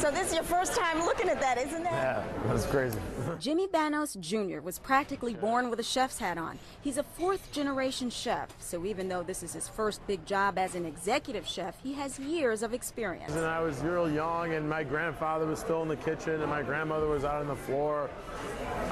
So this is your first time looking at that, isn't it? Yeah, that's crazy. Jimmy Bannos Jr. was practically born with a chef's hat on. He's a fourth-generation chef, so even though this is his first big job as an executive chef, he has years of experience. And I was real young, and my grandfather was still in the kitchen, and my grandmother was out on the floor.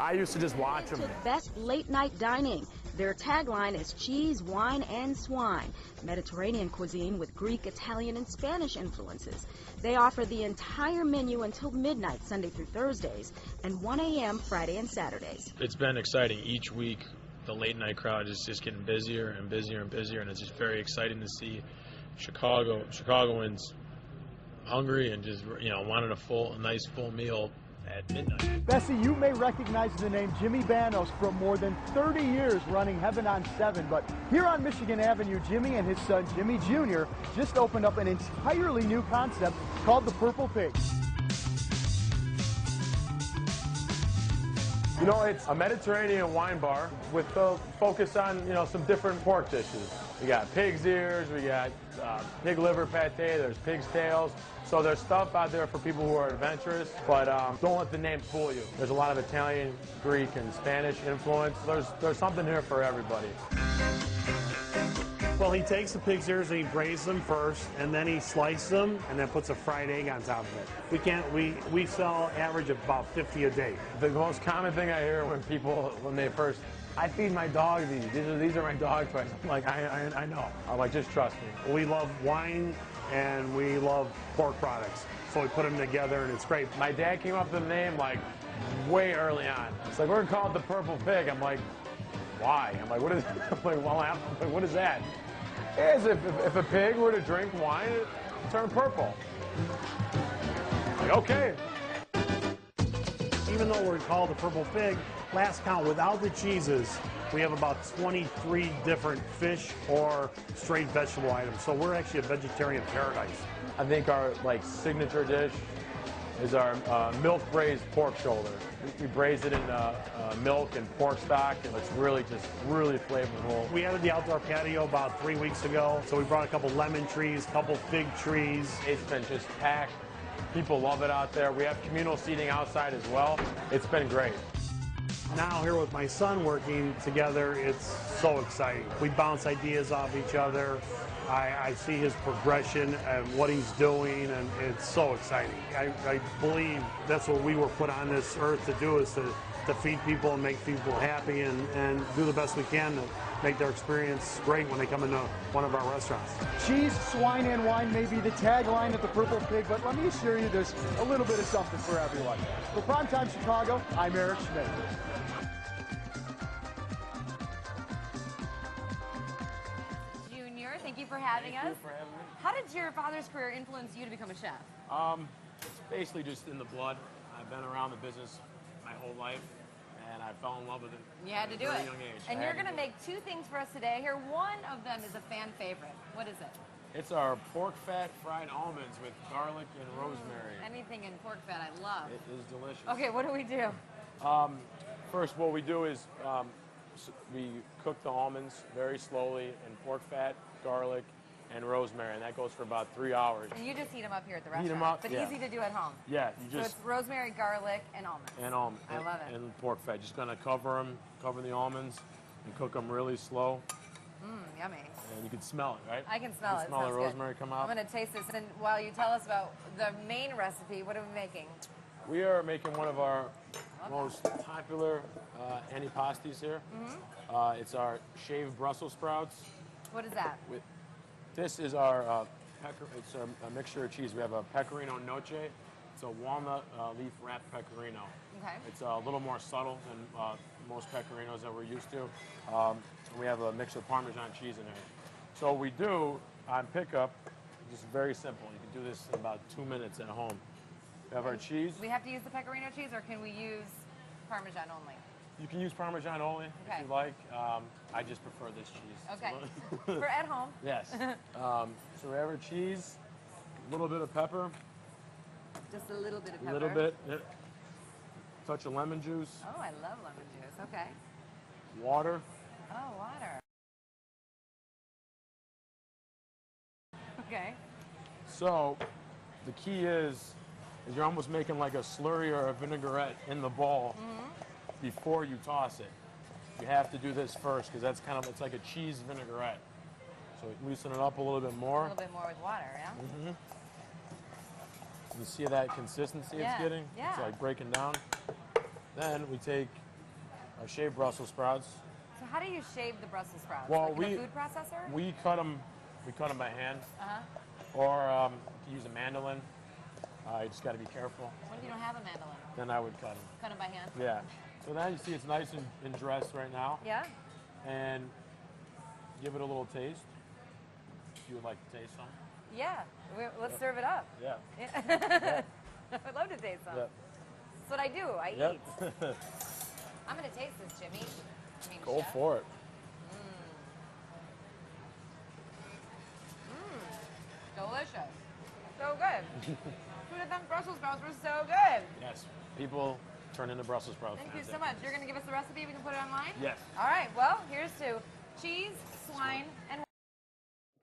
I used to just watch them. Best late-night dining. Their tagline is cheese, wine, and swine. Mediterranean cuisine with Greek, Italian, and Spanish influences. They offer the entire menu until midnight, Sunday through Thursdays, and 1 a.m. Friday and Saturdays. It's been exciting. Each week, the late night crowd is just getting busier and busier and busier, and it's just very exciting to see Chicagoans hungry and just, you know, wanting a nice full meal at midnight. Bessie, you may recognize the name Jimmy Bannos from more than 30 years running Heaven on 7, but here on Michigan Avenue, Jimmy and his son Jimmy Jr. just opened up an entirely new concept called the Purple Pig. You know, it's a Mediterranean wine bar with a focus on, you know, some different pork dishes. We got pig's ears, we got pig liver pate, there's pig's tails. So there's stuff out there for people who are adventurous, but don't let the name fool you. There's a lot of Italian, Greek, and Spanish influence. There's something here for everybody. Well, he takes the pig's ears and he braises them first, and then he slices them, and then puts a fried egg on top of it. We sell average of about 50 a day. The most common thing I hear when they first, I feed my dog these are my dog toys. I'm like, I know. I'm like, just trust me. We love wine and we love pork products, so we put them together, and it's great. My dad came up with the name like way early on. It's like, we're gonna call it the Purple Pig. I'm like, why? I'm like, what is? I'm like, well, what is that? Is if a pig were to drink wine, it turn purple. Like, okay. Even though we're called the Purple Pig, last count without the cheeses, we have about 23 different fish or straight vegetable items. So we're actually a vegetarian paradise. I think our signature dish is our milk braised pork shoulder. We braise it in milk and pork stock, and it's really flavorful. We added the outdoor patio about 3 weeks ago, so we brought a couple lemon trees, a couple fig trees. It's been just packed. People love it out there. We have communal seating outside as well. It's been great. Now here with my son working together, it's so exciting. We bounce ideas off each other. I see his progression and what he's doing, and it's so exciting. I believe that's what we were put on this earth to do, is to feed people and make people happy and do the best we can to make their experience great when they come into one of our restaurants. Cheese, swine, and wine may be the tagline of the Purple Pig, but let me assure you there's a little bit of something for everyone. For Primetime Chicago, I'm Eric Schmidt. Thank you for having us. Thank you for having me. How did your father's career influence you to become a chef? It's basically just in the blood. I've been around the business my whole life, and I fell in love with it. You had to do at a it. very young age. And you're going to make two things for us today. Here, one of them is a fan favorite. What is it? It's our pork fat fried almonds with garlic and rosemary. Anything in pork fat I love. It is delicious. Okay, what do we do? First, what we do is we cook the almonds very slowly in pork fat, garlic, and rosemary, and that goes for about 3 hours. And you just heat them up here at the restaurant. Heat them up, but yeah. easy to do at home. Yeah, you just. So it's rosemary, garlic, and almonds. And almonds. I love it. And pork fat. Just gonna cover the almonds, and cook them really slow. Mmm, yummy. And you can smell it, right? I can smell it. Smell the Sounds rosemary good. come out. I'm gonna taste this, and while you tell us about the main recipe, what are we making? We are making one of our most popular antipastis here. Mm-hmm. It's our shaved Brussels sprouts. What is that? This is our it's a mixture of cheese. We have a pecorino noce. It's a walnut leaf wrapped pecorino. Okay. It's a little more subtle than most pecorinos that we're used to. We have a mix of Parmesan cheese in there. So we do on pickup, just very simple. You can do this in about 2 minutes at home. We have our cheese. We have to use the pecorino cheese, or can we use Parmesan only? You can use Parmesan only if you like. I just prefer this cheese. Okay. For at home. Yes. So we have our cheese, a little bit of pepper. Just a little bit of pepper. A little bit. Yeah. Touch of lemon juice. Oh, I love lemon juice. Okay. Water. Oh, water. Okay. So the key is is you're almost making like a slurry or a vinaigrette in the bowl before you toss it. You have to do this first because that's kind of, it's like a cheese vinaigrette. So loosen it up a little bit more. A little bit more with water, yeah? You see that consistency it's getting? Yeah. It's like breaking down. Then we take our shaved Brussels sprouts. So how do you shave the Brussels sprouts? Well, like in a food processor? We cut them by hand. Or you use a mandolin. You just got to be careful. What if you don't have a mandolin? Then I would cut them. Cut them by hand? Yeah. So now you see it's nice and dressed right now. Yeah. And give it a little taste. If you would like to taste some. Yeah. Let's serve it up. Yeah. I'd love to taste some. Yep. That's what I do. I eat. I'm going to taste this, Jimmy. Go chef. for it. Delicious. So good. Who would have thought Brussels sprouts were so good? Yes. People turn into Brussels sprouts. Thank you so much. You're going to give us the recipe? We can put it online? Yes. All right. Well, here's to cheese, swine, and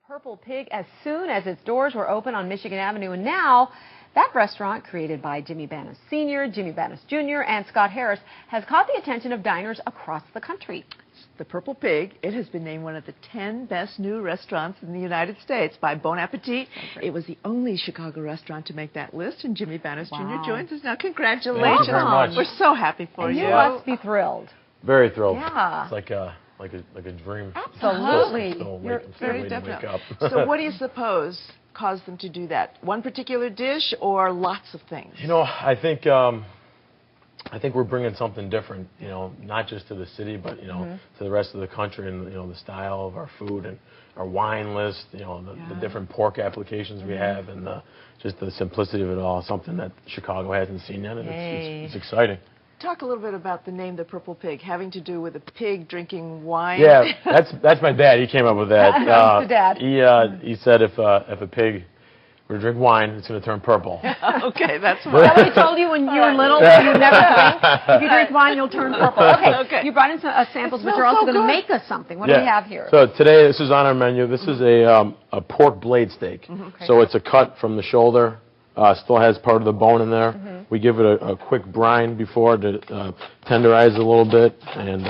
Purple Pig as soon as its doors were open on Michigan Avenue, and now that restaurant, created by Jimmy Bannos Sr., Jimmy Bannos Jr., and Scott Harris, has caught the attention of diners across the country. The Purple Pig, it has been named one of the 10 best new restaurants in the United States by Bon Appetit. It was the only Chicago restaurant to make that list, and Jimmy Bannos Jr. joins us now. Congratulations. Thank you very much. We're so happy for And you. you must be thrilled. Very thrilled. Yeah. It's like a dream. Absolutely. You're very definite. So what do you suppose caused them to do that? One particular dish or lots of things? You know, I think we're bringing something different, you know, not just to the city, but, you know, to the rest of the country, and, you know, the style of our food and our wine list, you know, the different pork applications we have, and just the simplicity of it all, something that Chicago hasn't seen yet, and it's exciting. Talk a little bit about the name, the Purple Pig, having to do with a pig drinking wine. Yeah, that's my dad. He came up with that. That's your dad. He said if a pig were to drink wine, it's going to turn purple. Okay, that's Is that what he told you when you were little? You never think if you drink wine, you'll turn purple. Okay. You brought in some samples, but you're also going to make us something. What do we have here? So today, this is on our menu. This is a pork blade steak. So it's a cut from the shoulder. Still has part of the bone in there. We give it a quick brine before to tenderize it a little bit, and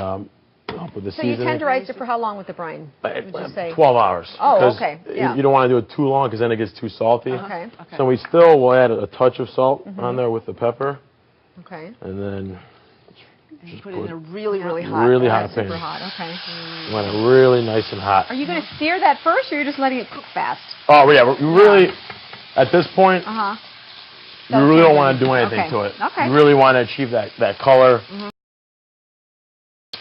help with the seasoning. So you tenderized it for how long with the brine? Would you say? 12 hours. Oh, okay. Yeah. You don't want to do it too long because then it gets too salty. Okay. So we still will add a touch of salt on there with the pepper. Okay. And then just put it in a really hot pan. Super hot. Okay. You want it really nice and hot. Are you going to sear that first, or you're just letting it cook fast? Oh yeah, we really at this point. You really don't want to do anything to it. Okay. You really want to achieve that color,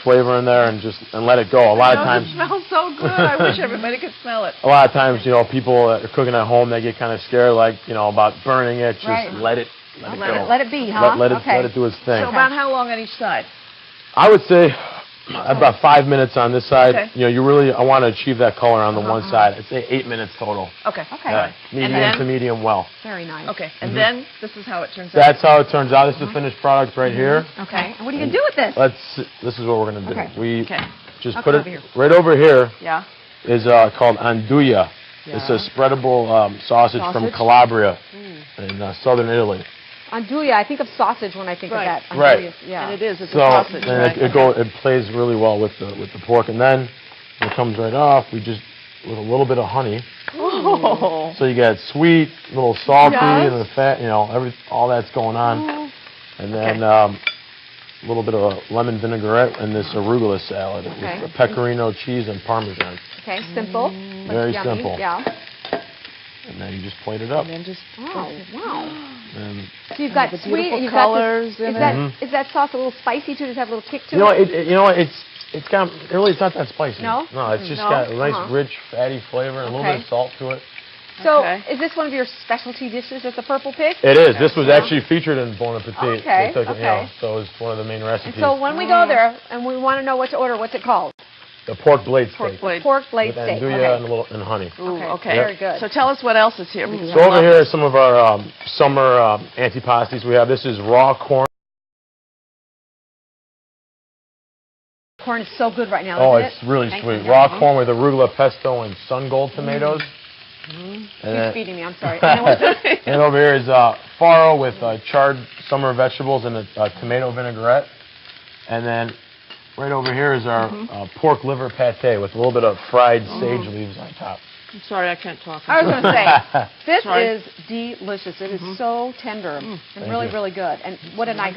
flavor in there, and let it go. A lot of times. It smells so good. I wish everybody could smell it. A lot of times, you know, people that are cooking at home, they get kind of scared, like, you know, about burning it. Just let it go. Let it be, huh? Let it do its thing. So about how long on each side? I would say about 5 minutes on this side. Okay. You know, I want to achieve that color on the one side. I'd say 8 minutes total. Okay. Medium to medium well. Very nice. Okay. And then this is how it turns out. That's how it turns out. This is the finished product right here. Okay. And what are you going to do with this? This is what we're going to do. Okay. We just put it right over here. Yeah. Is called andouille. It's a spreadable sausage from Calabria in southern Italy. Andouille, I think of sausage when I think of that. Right. Yeah. And it is. It's a sausage. And it plays really well with the pork, and then it comes right off. We just with a little bit of honey. Oh. So you got sweet, a little salty, and the fat. You know, all that's going on, and then a little bit of a lemon vinaigrette and this arugula salad with pecorino cheese and parmesan. Okay, simple. Very yummy. simple. Yeah. And then you just plate it up. And then just wow. And so you've got sweet and you've colors. Got is that sauce a little spicy too? Does it have a little kick to it? You know, it's got really, it's not that spicy. No. No, it's just got a nice, rich, fatty flavor and a little bit of salt to it. So, is this one of your specialty dishes at the Purple Pig? It is. This was actually featured in Bon Appetit. Okay. They took it, you know, so it's one of the main recipes. And so when we go there and we want to know what to order, what's it called? The pork blade steak. Pork blade steak. With andouille and honey. Ooh, okay. Very good. So tell us what else is here. So over here are some of our summer antipasties we have. This is raw corn. Corn is so good right now, Oh, isn't it's really sweet. Raw corn with arugula pesto and sun gold tomatoes. He's feeding me, I'm sorry. And over here is farro with charred summer vegetables and a tomato vinaigrette. And then right over here is our pork liver pate with a little bit of fried sage leaves on top. I'm sorry, I can't talk. I was going to say, this is delicious. It is so tender and really, really good. And what a nice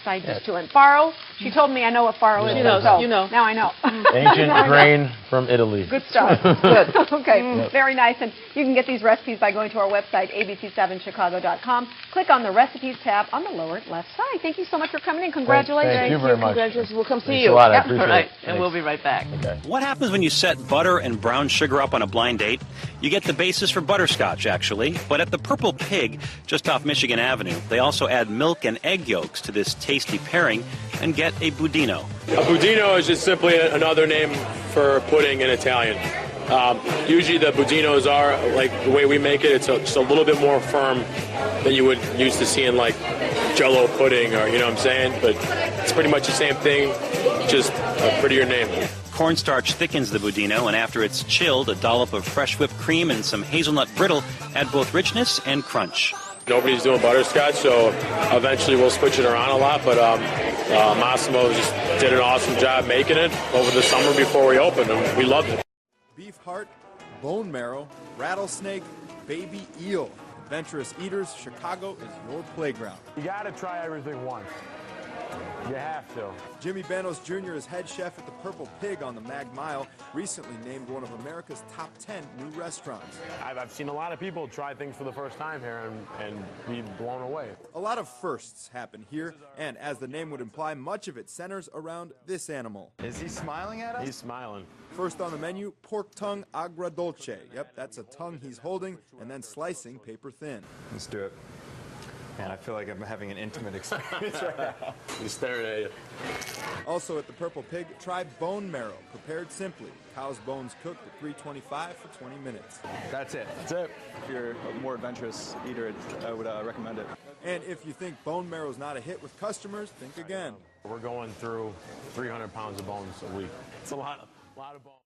side dish to it. Farro, she told me I know what farro is. You know. Now I know. Ancient grain from Italy. Good stuff. Good. Okay, very nice. And you can get these recipes by going to our website, abc7chicago.com. Click on the recipes tab on the lower left side. Thank you so much for coming in. Congratulations. Thank you very much. Congratulations. We'll come see Thanks you. a lot. I appreciate All right, it. and we'll be right back. Okay. What happens when you set butter and brown sugar up on a blind date? You get the basis for butterscotch, actually. But at the Purple Pig, just off Michigan Avenue, they also add milk and egg yolks to this tasty pairing and get a budino. A budino is just simply another name for pudding in Italian. Usually the budinos are, like the way we make it, it's just a little bit more firm than you would used to see in like Jell-O pudding, or you know what I'm saying? But it's pretty much the same thing, just a prettier name. Cornstarch thickens the budino, and after it's chilled, a dollop of fresh whipped cream and some hazelnut brittle add both richness and crunch. Nobody's doing butterscotch, so eventually we'll switch it around a lot, but Massimo just did an awesome job making it over the summer before we opened, and we loved it. Beef heart, bone marrow, rattlesnake, baby eel. Adventurous eaters, Chicago is your playground. You gotta try everything once. You have to. Jimmy Bannos Jr. is head chef at the Purple Pig on the Mag Mile, recently named one of America's top 10 new restaurants. I've seen a lot of people try things for the first time here and be blown away. A lot of firsts happen here, and as the name would imply, much of it centers around this animal. Is he smiling at us? He's smiling. First on the menu, pork tongue agradolce. Yep, that's a tongue he's holding and then slicing paper thin. Let's do it. Man, I feel like I'm having an intimate experience right now. He's staring at you. Also at the Purple Pig, try bone marrow, prepared simply. Cow's bones cooked at 325 for 20 minutes. That's it. That's it. If you're a more adventurous eater, I would recommend it. And if you think bone marrow is not a hit with customers, think again. We're going through 300 pounds of bones a week. It's a lot of bones.